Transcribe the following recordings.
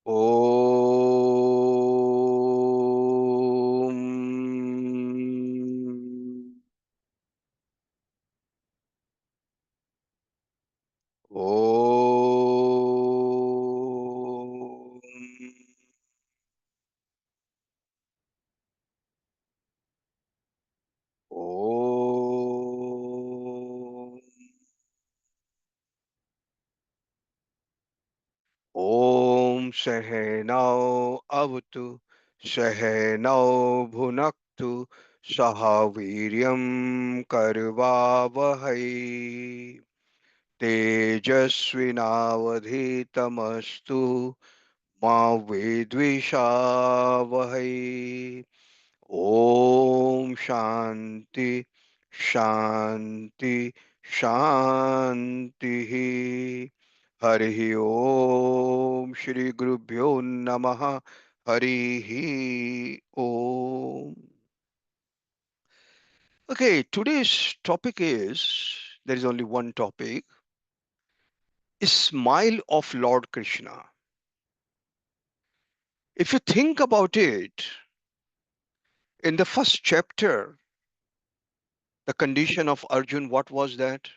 Om. Om. Om. Om Sahanao Avatu Sahanao Bhunaktu Sahaviryam Karvavahai Tejasvinavadhitamastu Ma Vidvishavahai. Om Shanti Shanti Shanti. Harihi Om Shri Gurubhyo Namaha. Harihi Om. Okay, today's topic is, there is only one topic, Smile of Lord Krishna. If you think about it, in the first chapter, the condition of Arjun, what was that?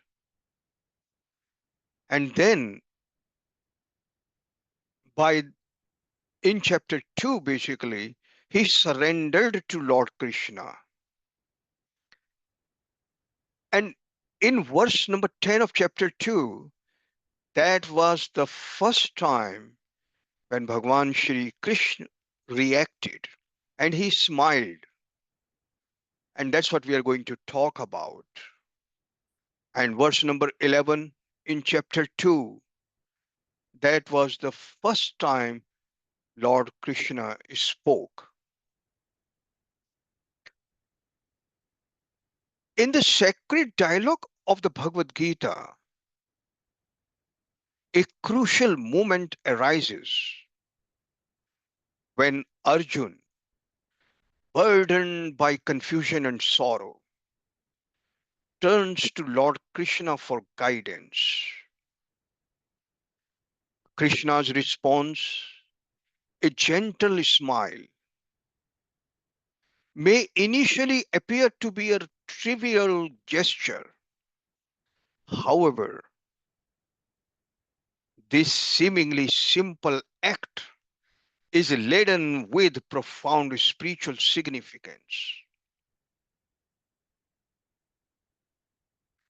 And then by in chapter 2, basically, he surrendered to Lord Krishna. And in verse number 10 of chapter 2, that was the first time when Bhagwan Shri Krishna reacted and he smiled. And that's what we are going to talk about. And verse number 11 in chapter 2, that was the first time Lord Krishna spoke. In the sacred dialogue of the Bhagavad Gītā, a crucial moment arises when Arjun, burdened by confusion and sorrow, turns to Lord Krishna for guidance. Krishna's response, a gentle smile, may initially appear to be a trivial gesture. However, this seemingly simple act is laden with profound spiritual significance.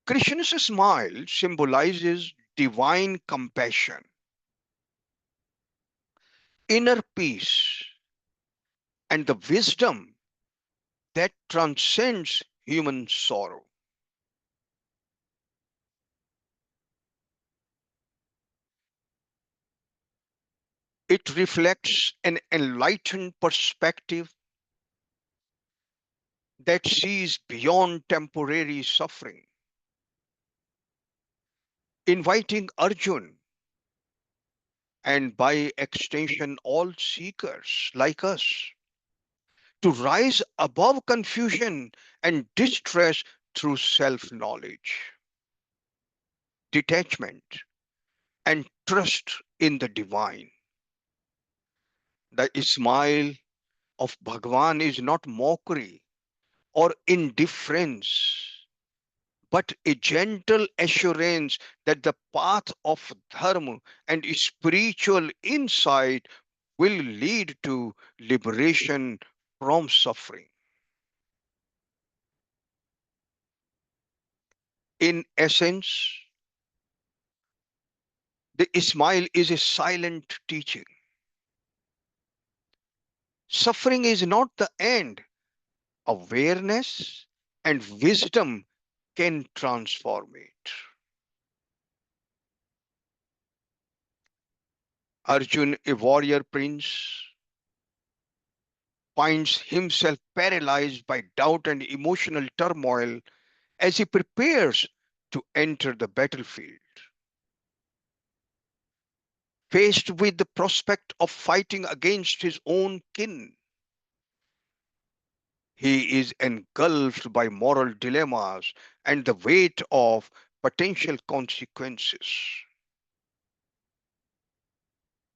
Krishna's smile symbolizes divine compassion, inner peace, and the wisdom that transcends human sorrow. It reflects an enlightened perspective that sees beyond temporary suffering, inviting Arjun and by extension all seekers like us to rise above confusion and distress through self knowledge, detachment, and trust in the divine. The smile of Bhagwan is not mockery or indifference, but a gentle assurance that the path of dharma and spiritual insight will lead to liberation from suffering. In essence, the smile is a silent teaching. Suffering is not the end. Awareness and wisdom can transform it. Arjun, a warrior prince, finds himself paralyzed by doubt and emotional turmoil as he prepares to enter the battlefield. Faced with the prospect of fighting against his own kin, he is engulfed by moral dilemmas and the weight of potential consequences.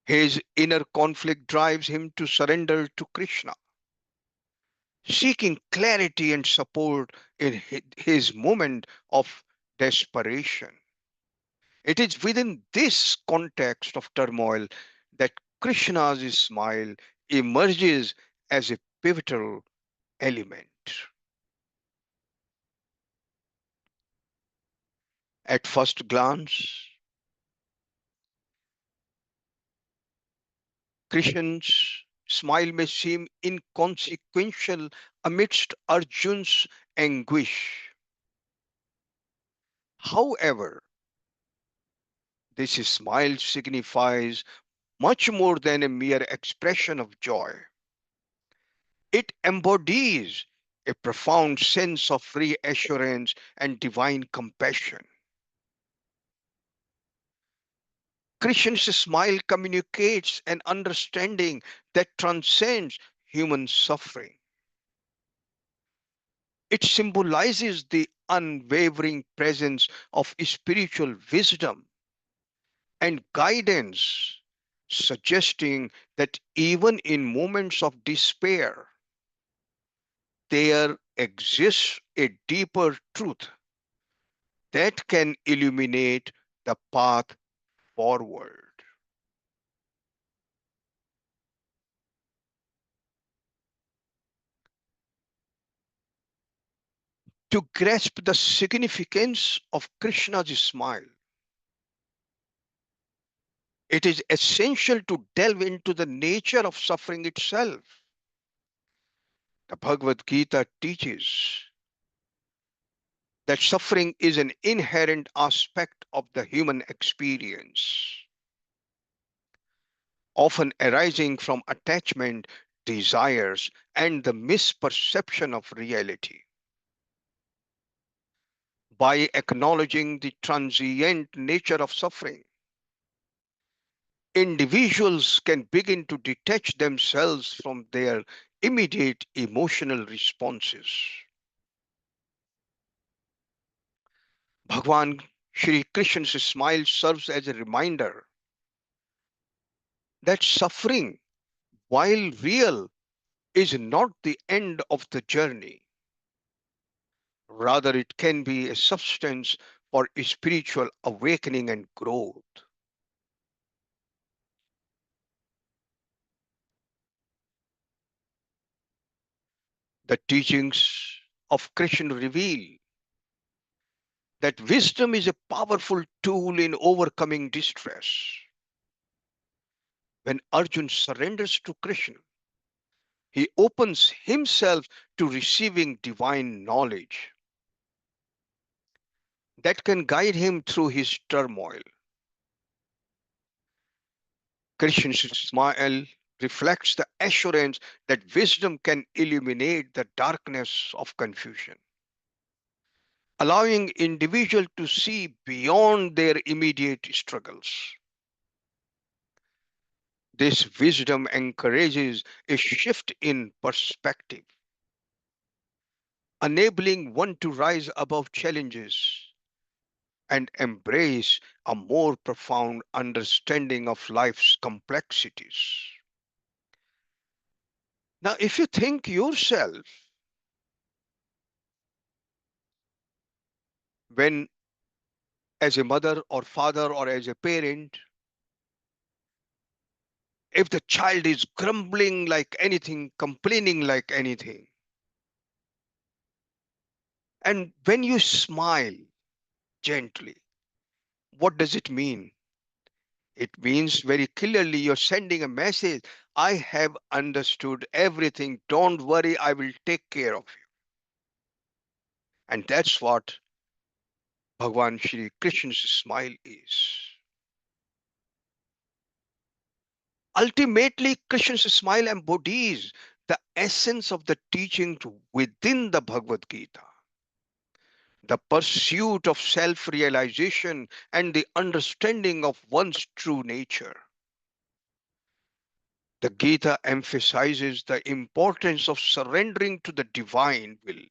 His inner conflict drives him to surrender to Krishna, seeking clarity and support in his moment of desperation. It is within this context of turmoil that Krishna's smile emerges as a pivotal element. At first glance, Krishn's smile may seem inconsequential amidst Arjun's anguish. However, this smile signifies much more than a mere expression of joy. It embodies a profound sense of reassurance and divine compassion. Krishna's smile communicates an understanding that transcends human suffering. It symbolizes the unwavering presence of spiritual wisdom and guidance, suggesting that even in moments of despair, there exists a deeper truth that can illuminate the path forward. To grasp the significance of Krishna's smile, it is essential to delve into the nature of suffering itself. The Bhagavad Gītā teaches that suffering is an inherent aspect of the human experience, often arising from attachment, desires, and the misperception of reality. By acknowledging the transient nature of suffering, individuals can begin to detach themselves from their immediate emotional responses. Bhagwan Shri Krishna's smile serves as a reminder that suffering, while real, is not the end of the journey. Rather, it can be a substance for spiritual awakening and growth. The teachings of Krishna reveal that wisdom is a powerful tool in overcoming distress. When Arjun surrenders to Krishna, he opens himself to receiving divine knowledge that can guide him through his turmoil. Krishna's smile reflects the assurance that wisdom can illuminate the darkness of confusion, allowing individuals to see beyond their immediate struggles. This wisdom encourages a shift in perspective, enabling one to rise above challenges and embrace a more profound understanding of life's complexities. Now, if you think yourself, when as a mother or father or as a parent, if the child is grumbling like anything, complaining like anything, and when you smile gently, what does it mean? It means very clearly you're sending a message. I have understood everything. Don't worry, I will take care of you. And that's what Bhagwan Shri Krishna's smile is. Ultimately, Krishna's smile embodies the essence of the teaching within the Bhagavad Gita, the pursuit of self realization and the understanding of one's true nature. The Gita emphasizes the importance of surrendering to the divine will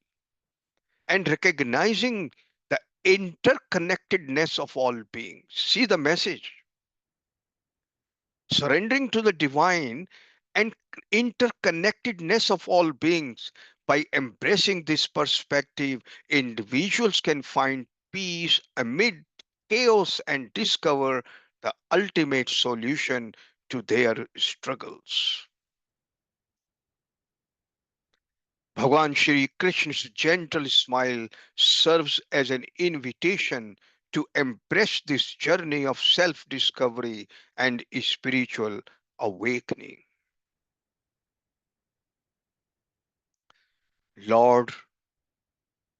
and recognizing the interconnectedness of all beings. See the message. surrendering to the divine and interconnectedness of all beings. By embracing this perspective, individuals can find peace amid chaos and discover the ultimate solution to their struggles. Bhagwan Shri Krishna's gentle smile serves as an invitation to embrace this journey of self discovery and spiritual awakening. Lord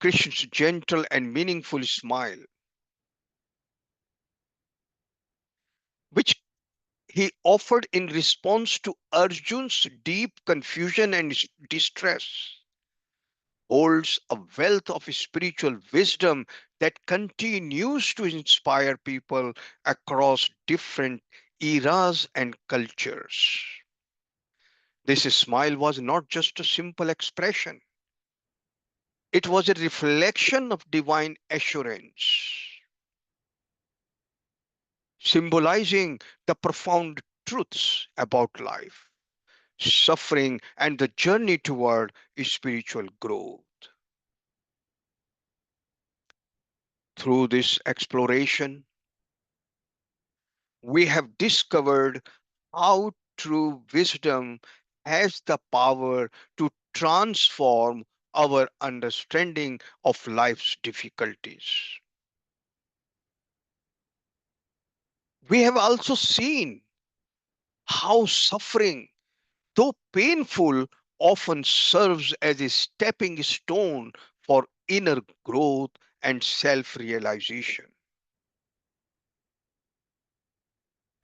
Krishna's gentle and meaningful smile, which he offered in response to Arjun's deep confusion and distress, holds a wealth of spiritual wisdom that continues to inspire people across different eras and cultures. This smile was not just a simple expression, it was a reflection of divine assurance, symbolizing the profound truths about life, suffering, and the journey toward spiritual growth. Through this exploration, we have discovered how true wisdom has the power to transform our understanding of life's difficulties. We have also seen how suffering, though painful, often serves as a stepping stone for inner growth and self realization.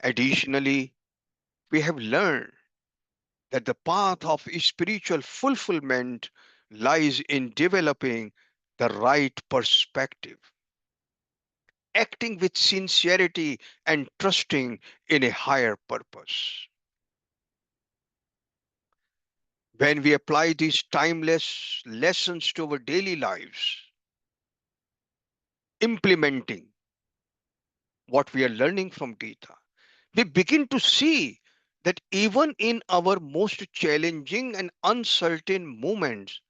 Additionally, we have learned that the path of spiritual fulfillment lies in developing the right perspective, acting with sincerity, and trusting in a higher purpose. When we apply these timeless lessons to our daily lives, implementing what we are learning from Gita, we begin to see that even in our most challenging and uncertain moments,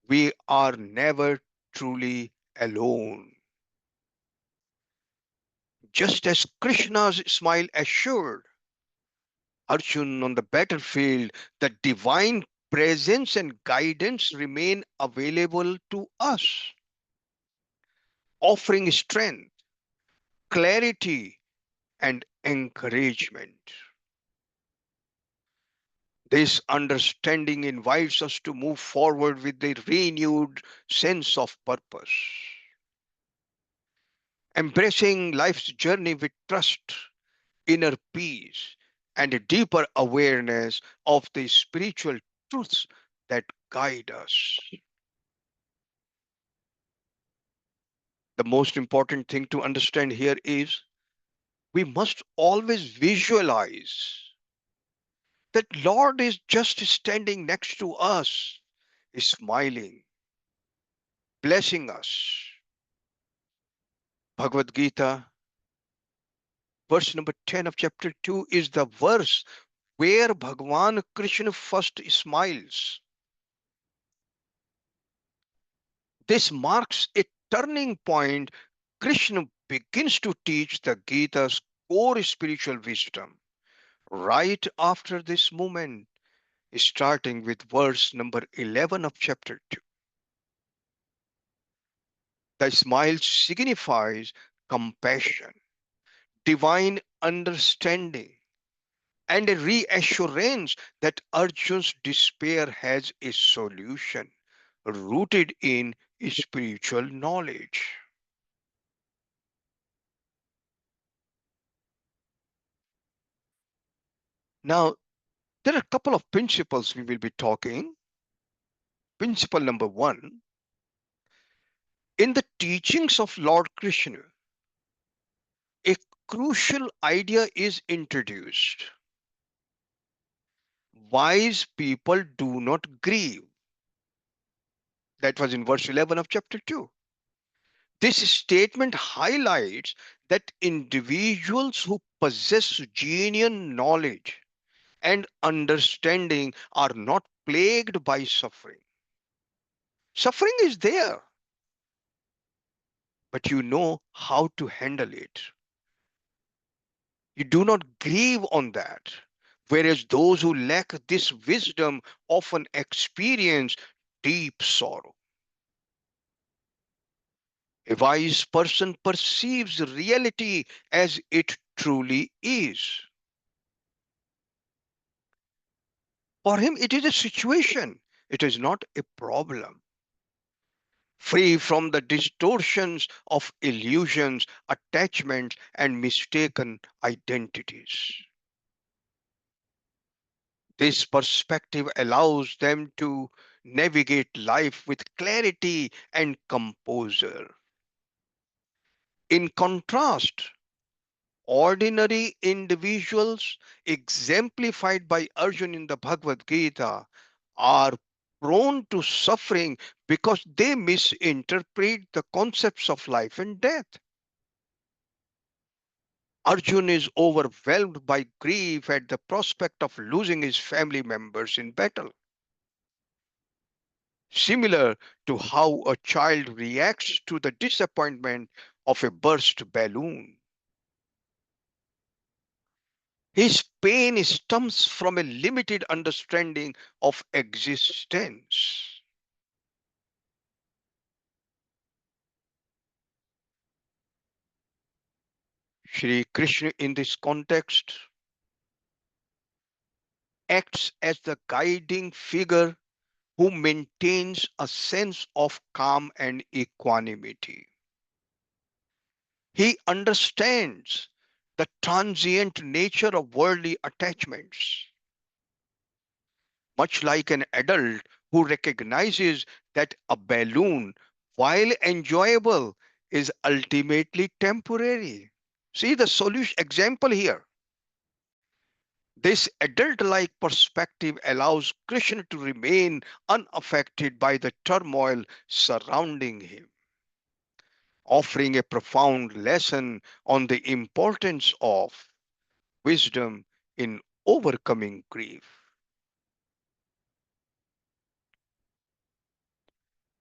we are never truly alone. Just as Krishna's smile assured Arjun on the battlefield, the divine presence and guidance remain available to us, offering strength, clarity, and encouragement. This understanding invites us to move forward with a renewed sense of purpose, embracing life's journey with trust, inner peace, and a deeper awareness of the spiritual truths that guide us. The most important thing to understand here is we must always visualize that Lord is just standing next to us, smiling, blessing us. Bhagavad Gītā, verse number 10 of chapter 2, is the verse where Bhagwan Krishna first smiles. This marks a turning point. Krishna begins to teach the Gita's core spiritual wisdom right after this moment, starting with verse number 11 of chapter 2. The smile signifies compassion, divine understanding, and a reassurance that Arjun's despair has a solution rooted in spiritual knowledge. Now, there are a couple of principles we will be talking. Principle number one, in the teachings of Lord Krishna, a crucial idea is introduced. Wise people do not grieve. That was in verse 11 of chapter 2. This statement highlights that individuals who possess genuine knowledge and understanding are not plagued by suffering. Suffering is there, but you know how to handle it. You do not grieve on that. Whereas those who lack this wisdom often experience deep sorrow. A wise person perceives reality as it truly is. For him, it is a situation, it is not a problem. Free from the distortions of illusions, attachments, and mistaken identities. This perspective allows them to navigate life with clarity and composure. In contrast, ordinary individuals, exemplified by Arjuna in the Bhagavad Gītā, are prone to suffering because they misinterpret the concepts of life and death. Arjuna is overwhelmed by grief at the prospect of losing his family members in battle. Similar to how a child reacts to the disappointment of a burst balloon. His pain stems from a limited understanding of existence. Shri Krishna, in this context, acts as the guiding figure who maintains a sense of calm and equanimity. He understands the transient nature of worldly attachments, much like an adult who recognizes that a balloon, while enjoyable, is ultimately temporary. See the solution example here. This adult like perspective allows Krishna to remain unaffected by the turmoil surrounding him, offering a profound lesson on the importance of wisdom in overcoming grief.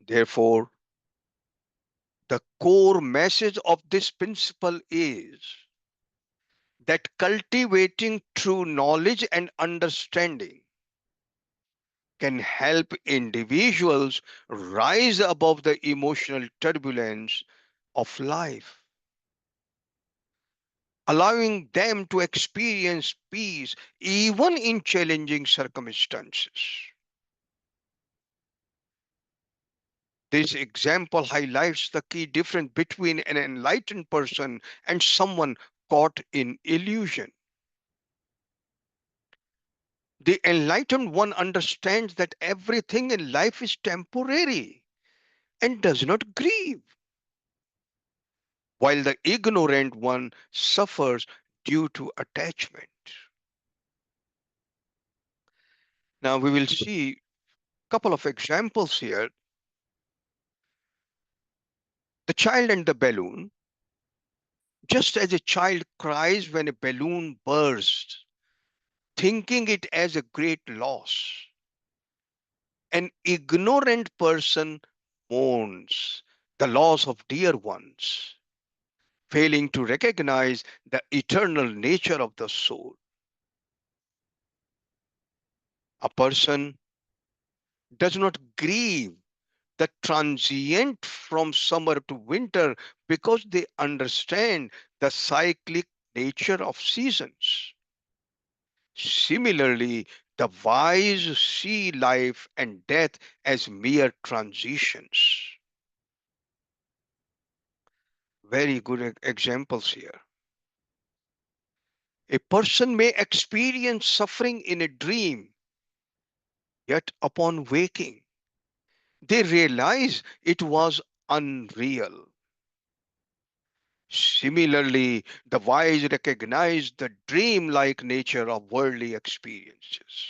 Therefore, the core message of this principle is that cultivating true knowledge and understanding can help individuals rise above the emotional turbulence of life, allowing them to experience peace even in challenging circumstances. This example highlights the key difference between an enlightened person and someone caught in illusion. The enlightened one understands that everything in life is temporary and does not grieve, while the ignorant one suffers due to attachment. Now we will see a couple of examples here. The child and the balloon. Just as a child cries when a balloon bursts, thinking it as a great loss, an ignorant person mourns the loss of dear ones, failing to recognize the eternal nature of the soul. A person does not grieve the transient from summer to winter because they understand the cyclic nature of seasons. Similarly, the wise see life and death as mere transitions. Very good examples here. A person may experience suffering in a dream, yet upon waking, they realize it was unreal. Similarly, the wise recognize the dream-like nature of worldly experiences.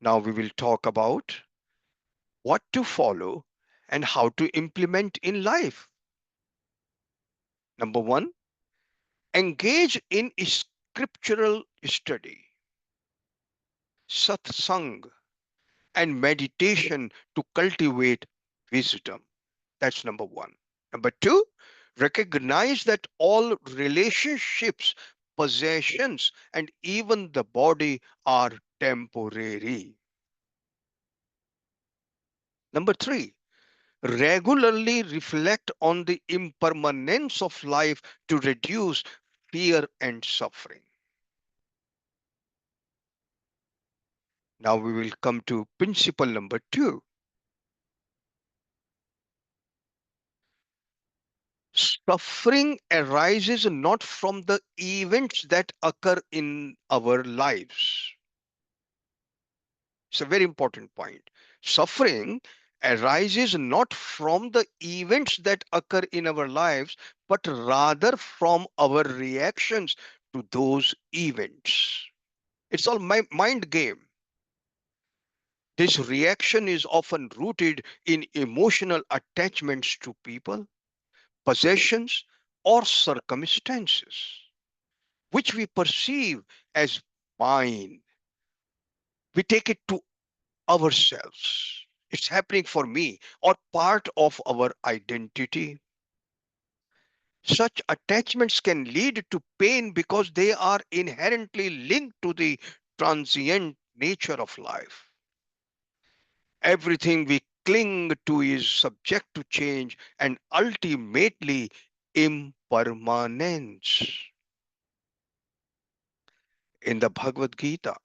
Now we will talk about what to follow and how to implement in life. Number one, engage in scriptural study, satsang, and meditation to cultivate wisdom. That's number one. Number two, recognize that all relationships, possessions, and even the body are temporary. Number three, regularly reflect on the impermanence of life to reduce fear and suffering. Now we will come to principle number two. Suffering arises not from the events that occur in our lives. It's a very important point. Suffering arises not from the events that occur in our lives, but rather from our reactions to those events. It's all mind game. This reaction is often rooted in emotional attachments to people, possessions, or circumstances, which we perceive as mine. We take it to ourselves. It's happening for me or part of our identity. Such attachments can lead to pain because they are inherently linked to the transient nature of life. Everything we cling to is subject to change and ultimately impermanence. In the Bhagavad Gītā,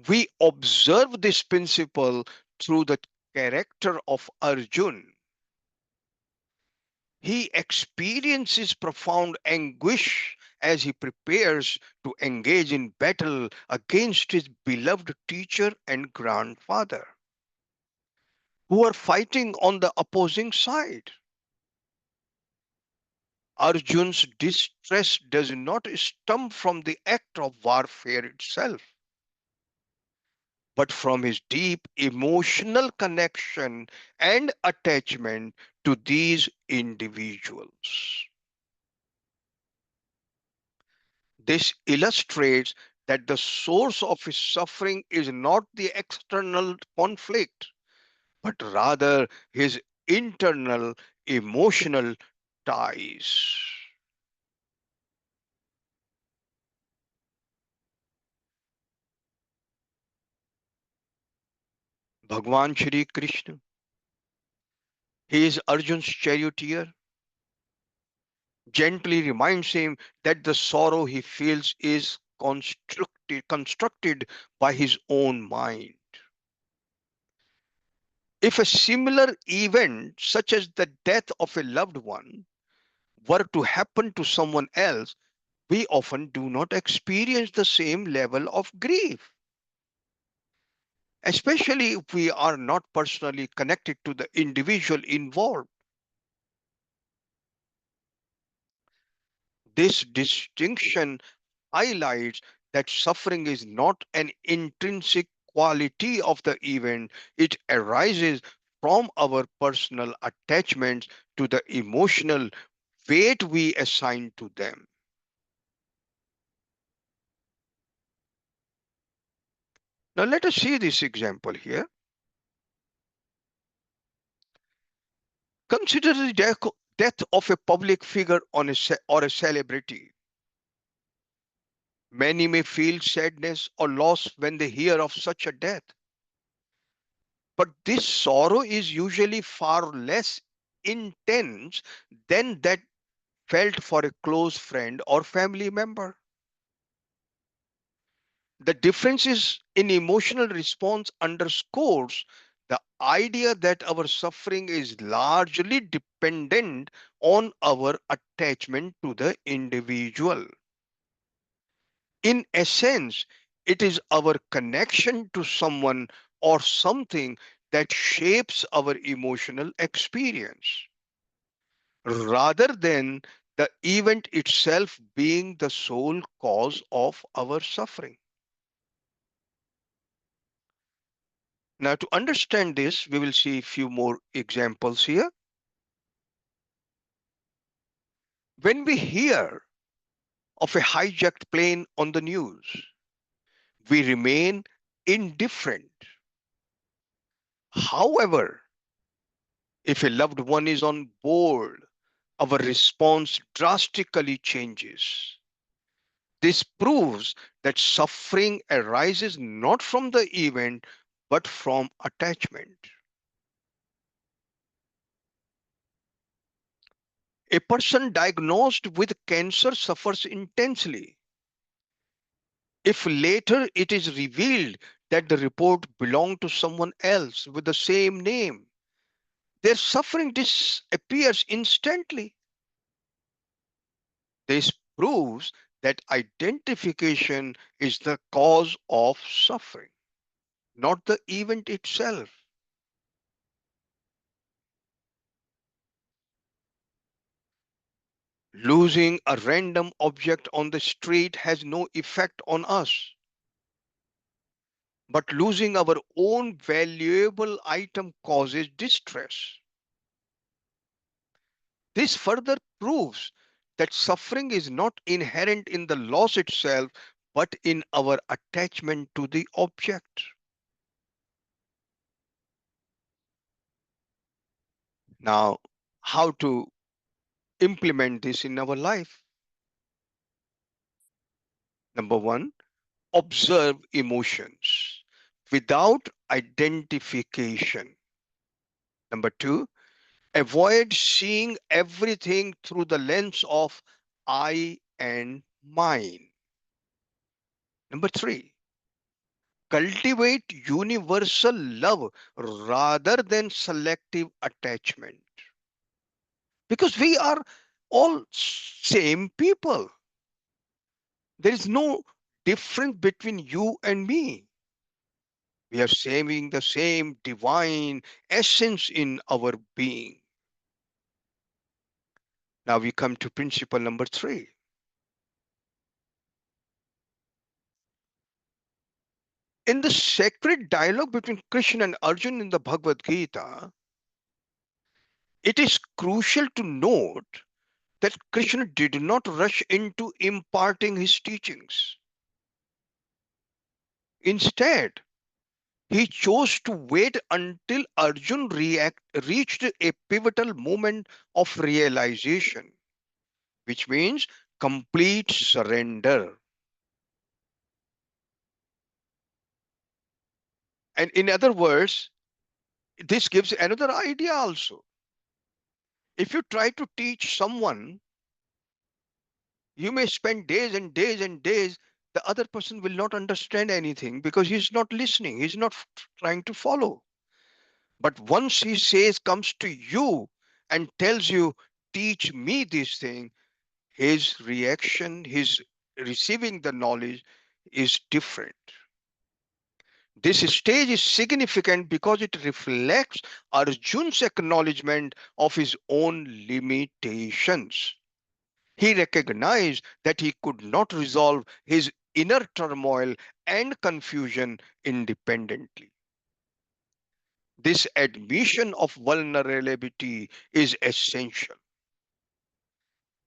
we observe this principle through the character of Arjun. He experiences profound anguish as he prepares to engage in battle against his beloved teacher and grandfather, who are fighting on the opposing side. Arjun's distress does not stem from the act of warfare itself, but from his deep emotional connection and attachment to these individuals. This illustrates that the source of his suffering is not the external conflict, but rather his internal emotional ties. Bhagwan Shri Krishna, he is Arjun's charioteer, gently reminds him that the sorrow he feels is constructed by his own mind. If a similar event, such as the death of a loved one, were to happen to someone else, we often do not experience the same level of grief, especially if we are not personally connected to the individual involved. This distinction highlights that suffering is not an intrinsic quality of the event, it arises from our personal attachments to the emotional weight we assign to them. Now, let us see this example here. Consider the death of a public figure or a celebrity. Many may feel sadness or loss when they hear of such a death, but this sorrow is usually far less intense than that felt for a close friend or family member. The differences in emotional response underscores the idea that our suffering is largely dependent on our attachment to the individual. In essence, it is our connection to someone or something that shapes our emotional experience, rather than the event itself being the sole cause of our suffering. Now, to understand this, we will see a few more examples here. When we hear of a hijacked plane on the news, we remain indifferent. However, if a loved one is on board, our response drastically changes. This proves that suffering arises not from the event but from attachment. A person diagnosed with cancer suffers intensely. If later it is revealed that the report belonged to someone else with the same name, their suffering disappears instantly. This proves that identification is the cause of suffering, not the event itself. Losing a random object on the street has no effect on us, but losing our own valuable item causes distress. This further proves that suffering is not inherent in the loss itself, but in our attachment to the object. Now, how to implement this in our life? Number one, observe emotions without identification. Number two, avoid seeing everything through the lens of I and mine. Number three, cultivate universal love rather than selective attachment. Because we are all same people. There is no difference between you and me. We are saving the same divine essence in our being. Now we come to principle number three. In the sacred dialogue between Krishna and Arjun in the Bhagavad Gītā, it is crucial to note that Krishna did not rush into imparting his teachings. Instead, he chose to wait until Arjun reached a pivotal moment of realization, which means complete surrender. And in other words, this gives another idea also. If you try to teach someone, you may spend days and days and days. The other person will not understand anything because he's not listening. He's not trying to follow. But once he says, comes to you and tells you, teach me this thing, his reaction, his receiving the knowledge is different. This stage is significant because it reflects Arjun's acknowledgement of his own limitations. He recognized that he could not resolve his inner turmoil and confusion independently. This admission of vulnerability is essential,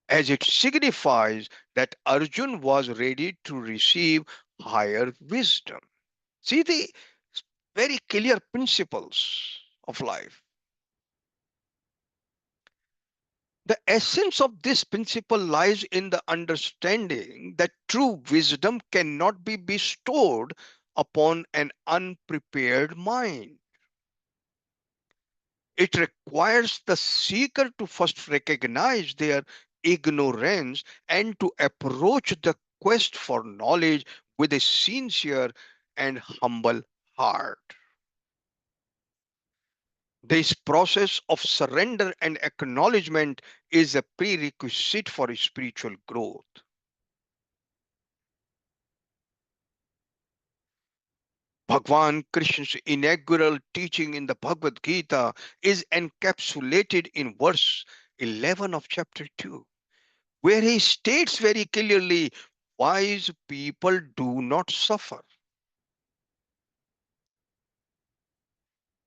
as it signifies that Arjun was ready to receive higher wisdom. See the very clear principles of life. The essence of this principle lies in the understanding that true wisdom cannot be bestowed upon an unprepared mind. It requires the seeker to first recognize their ignorance and to approach the quest for knowledge with a sincere and humble heart. This process of surrender and acknowledgement is a prerequisite for spiritual growth. Bhagwan Krishna's inaugural teaching in the Bhagavad Gītā is encapsulated in verse 11 of chapter 2, where he states very clearly, wise people do not suffer.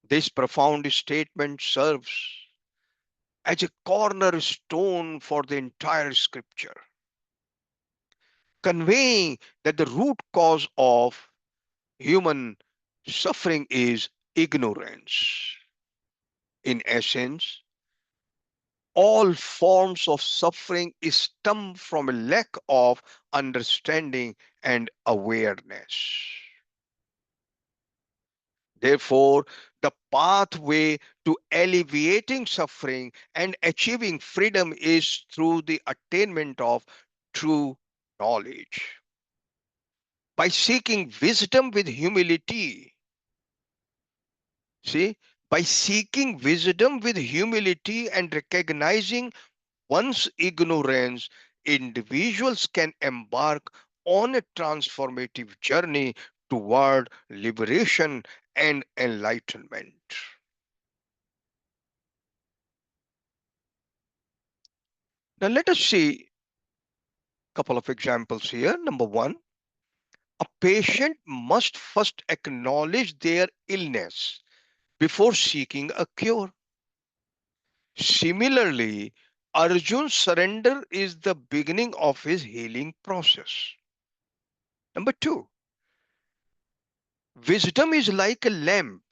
This profound statement serves as a cornerstone for the entire scripture, conveying that the root cause of human suffering is ignorance. In essence, all forms of suffering stem from a lack of understanding and awareness. Therefore, the pathway to alleviating suffering and achieving freedom is through the attainment of true knowledge. By seeking wisdom with humility, see, by seeking wisdom with humility and recognizing one's ignorance, individuals can embark on a transformative journey toward liberation and enlightenment. Now, let us see a couple of examples here. Number one, a patient must first acknowledge their illness before seeking a cure. Similarly, Arjun's surrender is the beginning of his healing process. Number two, wisdom is like a lamp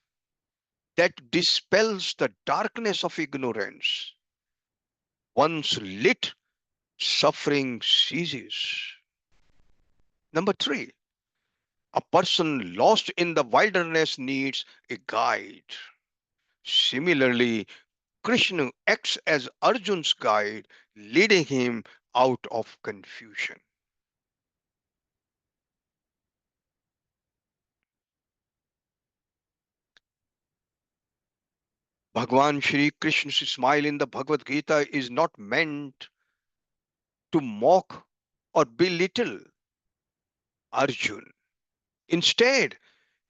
that dispels the darkness of ignorance. Once lit, suffering ceases. Number three, a person lost in the wilderness needs a guide. Similarly, Krishna acts as Arjun's guide, leading him out of confusion. Bhagwan Shri Krishna's smile in the Bhagavad Gītā is not meant to mock or belittle Arjun. Instead,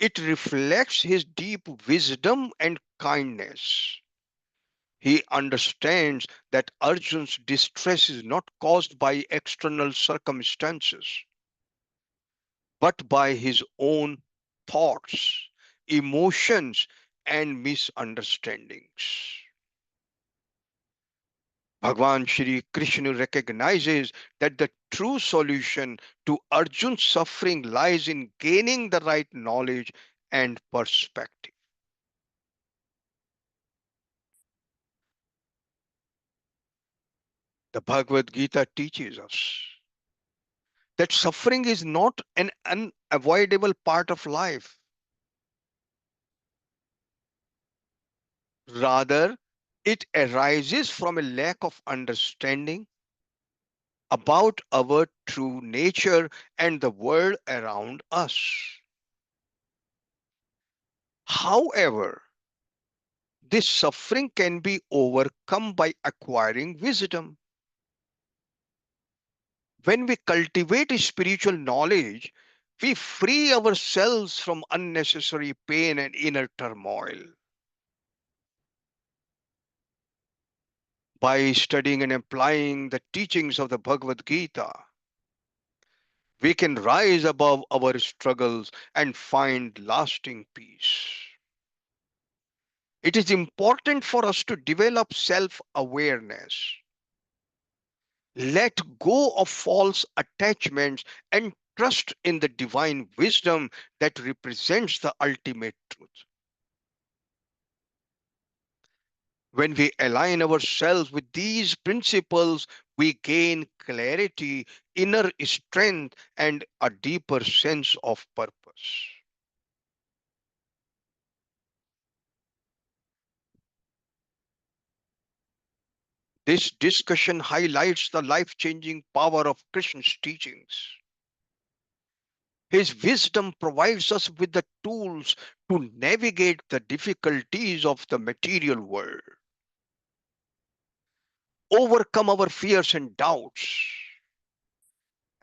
it reflects his deep wisdom and kindness. He understands that Arjun's distress is not caused by external circumstances, but by his own thoughts, emotions, and misunderstandings. Bhagwan Shri Krishna recognizes that the true solution to Arjun's suffering lies in gaining the right knowledge and perspective. The Bhagavad Gītā teaches us that suffering is not an unavoidable part of life. Rather, it arises from a lack of understanding about our true nature and the world around us. However, this suffering can be overcome by acquiring wisdom. When we cultivate spiritual knowledge, we free ourselves from unnecessary pain and inner turmoil. By studying and applying the teachings of the Bhagavad Gita, we can rise above our struggles and find lasting peace. It is important for us to develop self awareness, let go of false attachments, and trust in the divine wisdom that represents the ultimate truth. When we align ourselves with these principles, we gain clarity, inner strength, and a deeper sense of purpose. This discussion highlights the life changing power of Krishna's teachings. His wisdom provides us with the tools to navigate the difficulties of the material world, overcome our fears and doubts,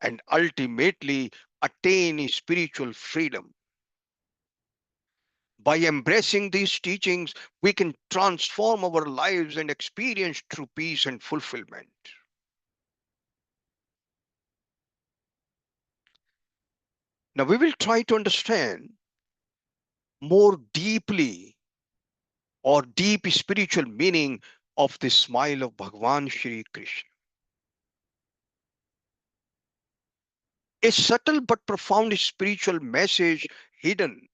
and ultimately attain spiritual freedom. By embracing these teachings, we can transform our lives and experience true peace and fulfillment. Now, we will try to understand more deeply or deep spiritual meaning of the smile of Bhagwan Shri Krishna. A subtle but profound spiritual message hidden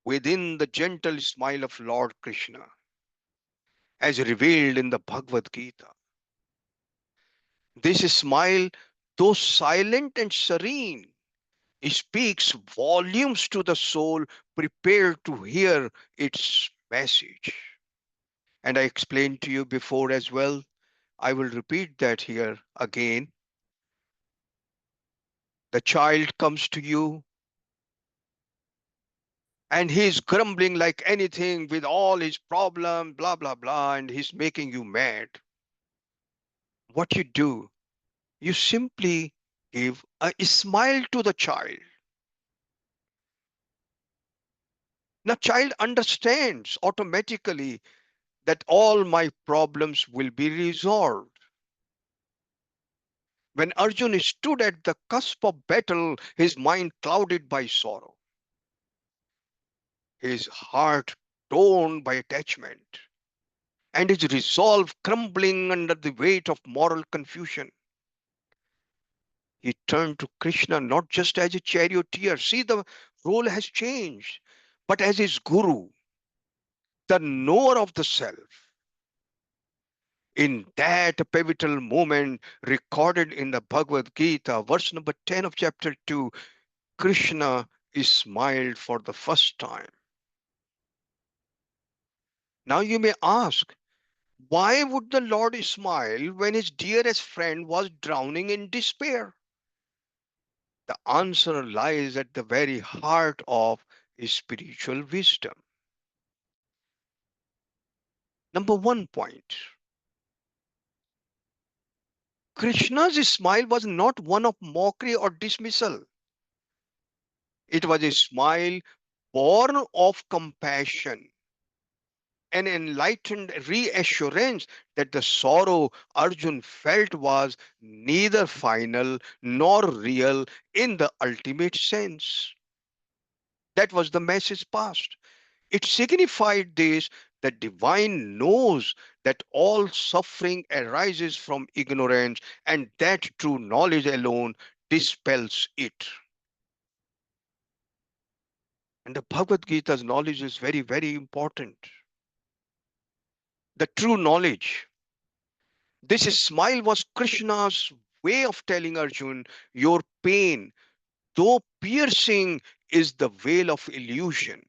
within the gentle smile of Lord Krishna, as revealed in the Bhagavad Gītā. This smile, though silent and serene, speaks volumes to the soul prepared to hear its message. And I explained to you before as well. I will repeat that here again. The child comes to you and he's grumbling like anything with all his problems, blah, blah, blah, and he's making you mad. What you do, you simply give a smile to the child. Now, child understands automatically that all my problems will be resolved. When Arjun stood at the cusp of battle, his mind clouded by sorrow, his heart torn by attachment, and his resolve crumbling under the weight of moral confusion. He turned to Krishna not just as a charioteer, see, the role has changed, but as his guru, the knower of the self. In that pivotal moment recorded in the Bhagavad Gītā, verse number 10 of chapter 2, Krishna is smiled for the first time. Now you may ask, why would the Lord smile when his dearest friend was drowning in despair? The answer lies at the very heart of spiritual wisdom. Number one point, Krishna's smile was not one of mockery or dismissal. It was a smile born of compassion, an enlightened reassurance that the sorrow Arjun felt was neither final nor real in the ultimate sense. That was the message passed. It signified this: the divine knows that all suffering arises from ignorance, and that true knowledge alone dispels it. And the Bhagavad Gita's knowledge is very, very important. The true knowledge. This smile was Krishna's way of telling Arjun, your pain, though piercing, is the veil of illusion.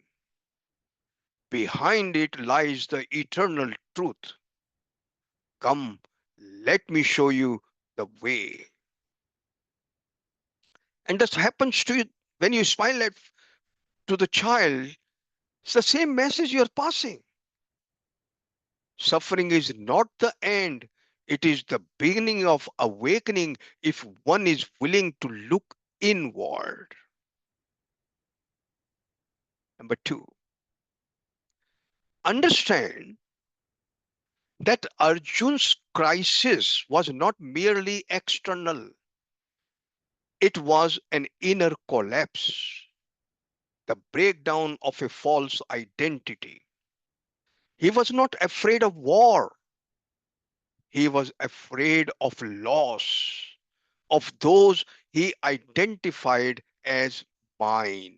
Behind it lies the eternal truth. Come, let me show you the way. And this happens to you when you smile to the child. It's the same message you're passing. Suffering is not the end, it is the beginning of awakening if one is willing to look inward. Number two, understand that Arjun's crisis was not merely external, it was an inner collapse, the breakdown of a false identity. He was not afraid of war, he was afraid of loss, of those he identified as mine.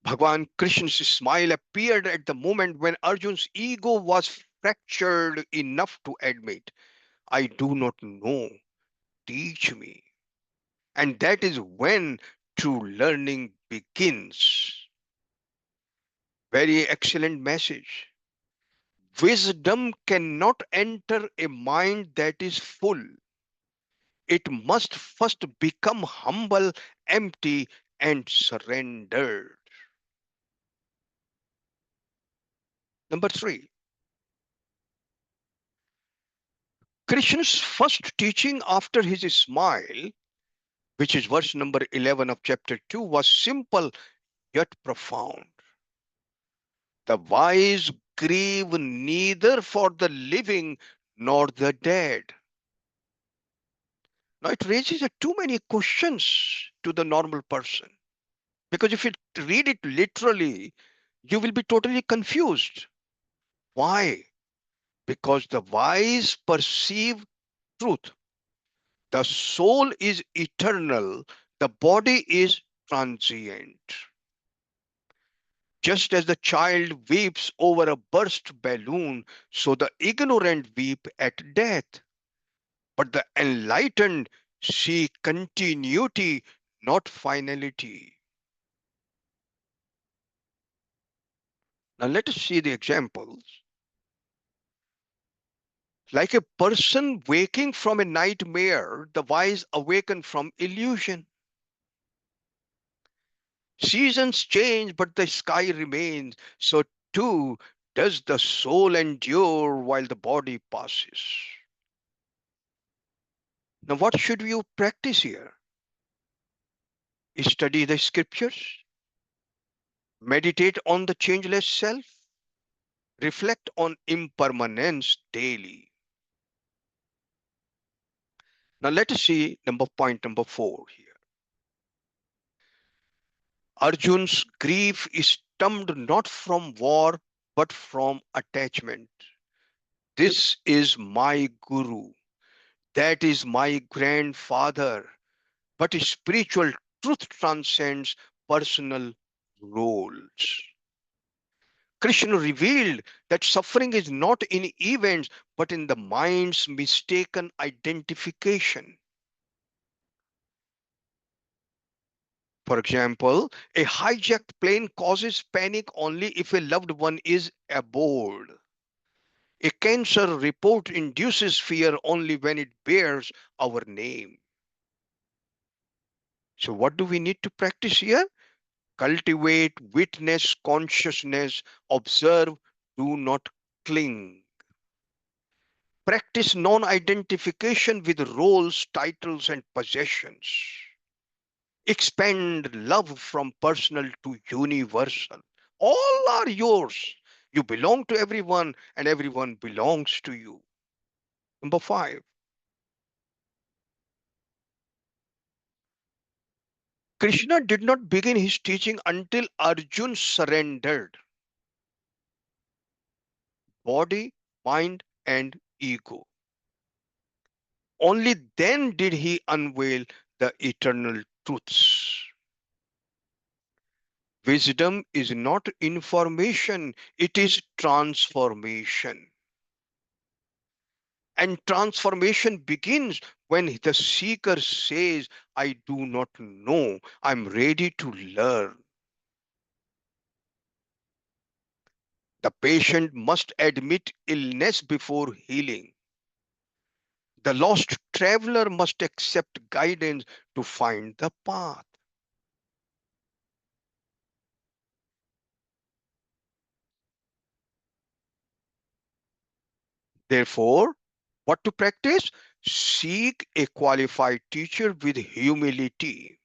Bhagwan Krishna's smile appeared at the moment when Arjun's ego was fractured enough to admit, I do not know, teach me. And that is when true learning begins. Very excellent message. Wisdom cannot enter a mind that is full. It must first become humble, empty, and surrendered. Number three, Krishna's first teaching after his smile, which is verse number 11 of chapter 2, was simple yet profound. The wise grieve neither for the living nor the dead. Now it raises too many questions to the normal person. Because if you read it literally, you will be totally confused. Why? Because the wise perceive truth. The soul is eternal, the body is transient. Just as the child weeps over a burst balloon, so the ignorant weep at death. But the enlightened see continuity, not finality. Now let us see the examples. Like a person waking from a nightmare, the wise awaken from illusion. Seasons change, but the sky remains. So too does the soul endure while the body passes. Now, what should you practice here? Study the scriptures, meditate on the changeless self, reflect on impermanence daily. Now, let us see point number 4 here. Arjun's grief is stemmed not from war, but from attachment. This is my guru. That is my grandfather. But spiritual truth transcends personal roles. Krishna revealed that suffering is not in events, but in the mind's mistaken identification. For example, a hijacked plane causes panic only if a loved one is aboard. A cancer report induces fear only when it bears our name. So, what do we need to practice here? Cultivate witness consciousness, observe, do not cling. Practice non identification with roles, titles, and possessions. Expand love from personal to universal. All are yours. You belong to everyone, and everyone belongs to you. Number 5. Krishna did not begin his teaching until Arjun surrendered body, mind, and ego. Only then did he unveil the eternal truths. Wisdom is not information, it is transformation. And transformation begins when the seeker says, I do not know, I'm ready to learn. The patient must admit illness before healing. The lost traveler must accept guidance to find the path. Therefore, what to practice? Seek a qualified teacher with humility.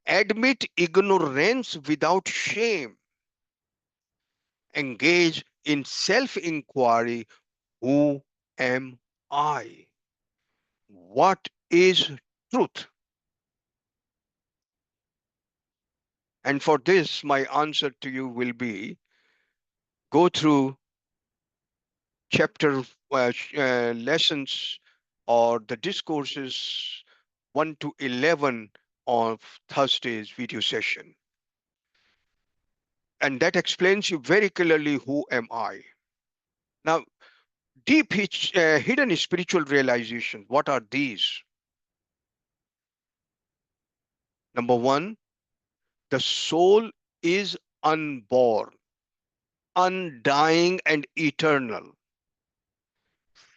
Admit ignorance without shame. Engage in self inquiry. Who am I? What is truth? And for this, my answer to you will be go through chapter lessons or the discourses 1 to 11 of Thursday's video session. And that explains you very clearly who am I. Now, hidden spiritual realization. What are these? Number 1, the soul is unborn, undying, and eternal.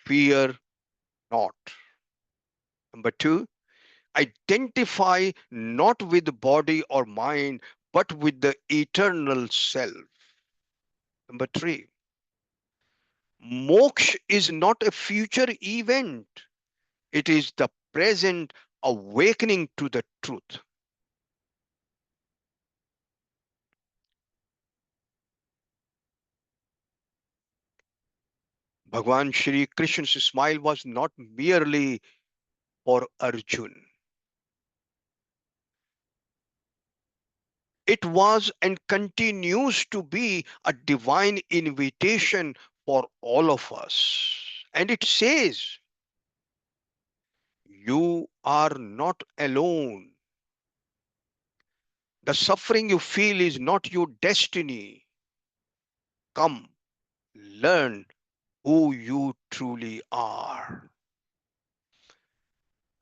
Fear not. Number 2, identify not with body or mind, but with the eternal self. Number 3, moksha is not a future event, it is the present awakening to the truth. Bhagwan Shri Krishna's smile was not merely for Arjun. It was and continues to be a divine invitation for all of us. And it says, you are not alone. The suffering you feel is not your destiny. Come, learn who you truly are.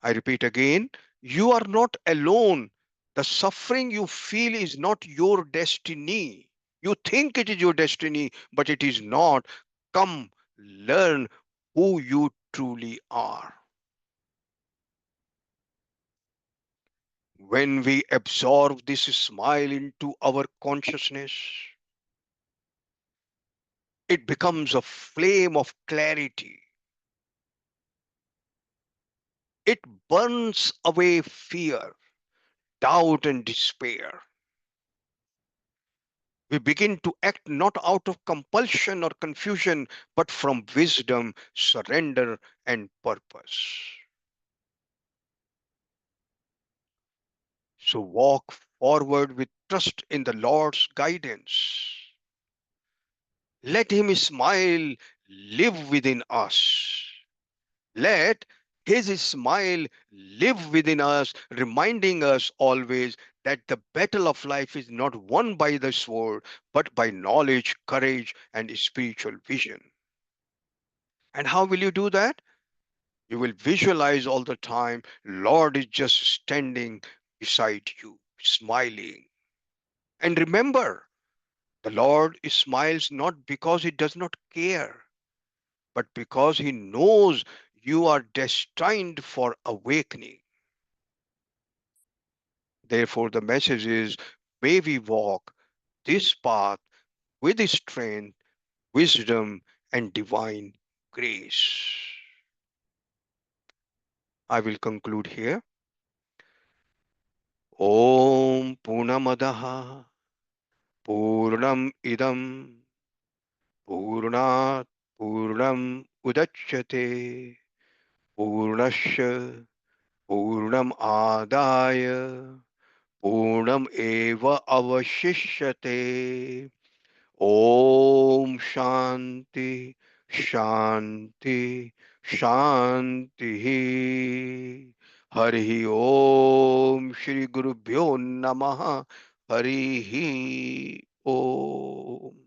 I repeat again, you are not alone. The suffering you feel is not your destiny. You think it is your destiny, but it is not. Come, learn who you truly are. When we absorb this smile into our consciousness, it becomes a flame of clarity. It burns away fear, doubt, and despair. We begin to act not out of compulsion or confusion, but from wisdom, surrender, and purpose. So walk forward with trust in the Lord's guidance. Let Him smile live within us. Let His smile live within us, reminding us always that the battle of life is not won by the sword, but by knowledge, courage, and spiritual vision. And how will you do that? You will visualize all the time, Lord is just standing beside you, smiling. And remember, the Lord smiles not because He does not care, but because He knows you are destined for awakening. Therefore, the message is, may we walk this path with strength, wisdom, and divine grace. I will conclude here. Om Purnamadaha Purnam Idam Purnat Purnam Udachyate Purnasya Purnam Adaya Purnam Eva Avashishyate. Om Shanti Shanti Shanti. Hari Om Shri Guru Bhyo Namaha. Hari Om.